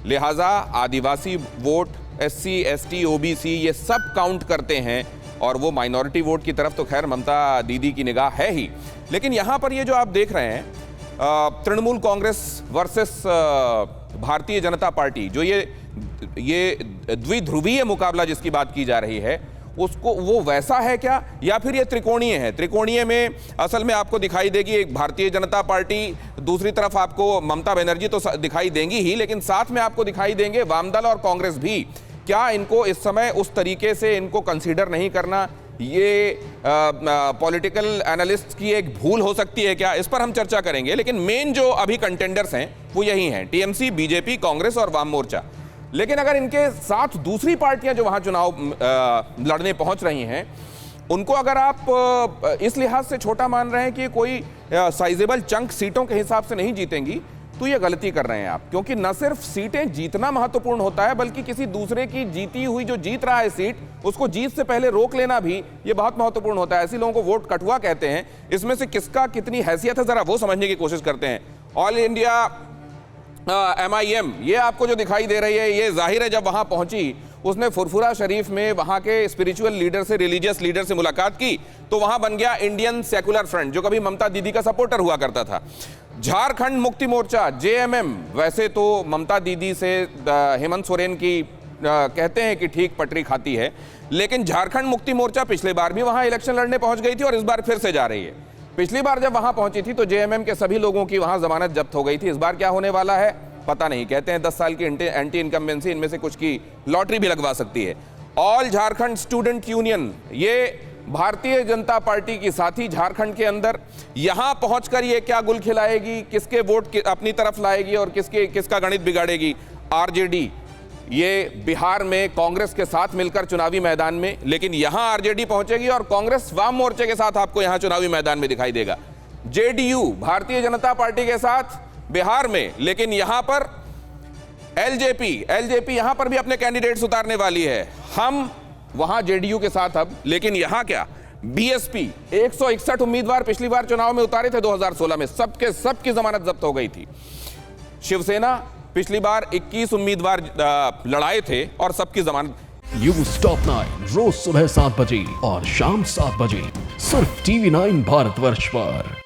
लिहाजा आदिवासी vote, SC, ST, OBC ये सब काउंट करते हैं और वो माइनॉरिटी वोट की तरफ तो खैर ममता दीदी की निगाह है ही। लेकिन यहाँ पर ये जो आप देख रहे हैं तृणमूल कांग्रेस वर्सेस भारतीय जनता पार्टी, जो ये द्विध्रुवीय मुकाबला जिसकी बात की जा रही है, उसको वो वैसा है क्या या फिर ये त्रिकोणीय है? त्रिकोणीय में असल में आपको दिखाई देगी एक भारतीय जनता पार्टी, दूसरी तरफ आपको ममता बनर्जी तो दिखाई देंगी ही, लेकिन साथ में आपको दिखाई देंगे वामदल और कांग्रेस भी। क्या इनको इस समय उस तरीके से इनको कंसीडर नहीं करना ये पॉलिटिकल एनालिस्ट की एक भूल हो सकती है क्या? इस पर हम चर्चा करेंगे। लेकिन मेन जो अभी कंटेंडर्स हैं वो यही हैं, TMC, BJP, कांग्रेस और वाम मोर्चा। लेकिन अगर इनके साथ दूसरी पार्टियां जो वहां चुनाव लड़ने पहुंच रही हैं, उनको अगर आप इस लिहाज से छोटा मान रहे हैं कि कोई साइजेबल चंक सीटों के हिसाब से नहीं जीतेंगी, तो ये गलती कर रहे हैं आप। क्योंकि न सिर्फ सीटें जीतना महत्वपूर्ण होता है, बल्कि किसी दूसरे की जीती हुई जो जीत रहा है सीट, उसको जीत से पहले रोक लेना भी ये बहुत महत्वपूर्ण होता है। ऐसे लोगों को वोट कटुआ कहते हैं। इसमें से किसका कितनी हैसियत है जरा वो समझने की कोशिश करते हैं। ऑल इंडिया MIM ये आपको जो दिखाई दे रही है, ये जाहिर है जब वहां पहुंची उसने फुरफुरा शरीफ में वहां के स्पिरिचुअल लीडर से, रिलीजियस लीडर से मुलाकात की, तो वहां बन गया इंडियन सेकुलर फ्रंट, जो कभी ममता दीदी का सपोर्टर हुआ करता था। झारखंड मुक्ति मोर्चा JMM, वैसे तो ममता दीदी से हेमंत सोरेन की कहते हैं कि ठीक पटरी खाती है, लेकिन झारखंड मुक्ति मोर्चा पिछले बार भी वहां इलेक्शन लड़ने पहुंच गई थी और इस बार फिर से जा रही है। पिछली बार जब वहां पहुंची थी तो JMM के सभी लोगों की वहां जमानत जब्त हो गई थी। इस बार क्या होने वाला है पता नहीं। कहते हैं 10 साल की एंटी इनकम्बेंसी, इनमें से कुछ की लॉटरी भी लगवा सकती है। ऑल झारखंड स्टूडेंट यूनियन, ये भारतीय जनता पार्टी की साथी झारखंड के अंदर, यहां पहुंचकर ये क्या गुल खिलाएगी, किसके वोट अपनी तरफ लाएगी और किसका गणित बिगाड़ेगी? RJD, ये बिहार में कांग्रेस के साथ मिलकर चुनावी मैदान में, लेकिन यहां RJD पहुंचेगी और कांग्रेस वाम मोर्चे के साथ आपको यहां चुनावी मैदान में दिखाई देगा। JDU भारतीय जनता पार्टी के साथ बिहार में, लेकिन यहां पर LJP यहां पर भी अपने कैंडिडेट्स उतारने वाली है। हम वहां JDU के साथ अब, लेकिन यहां क्या BSP 161 उम्मीदवार पिछली बार चुनाव में उतारे थे 2016 में, सबकी जमानत जब्त हो गई थी। शिवसेना पिछली बार 21 उम्मीदवार लड़ाए थे और सबकी जमानत। न्यूज़ टॉप 9 रोज सुबह 7 बजे और शाम 7 बजे सिर्फ TV9 भारतवर्ष पर।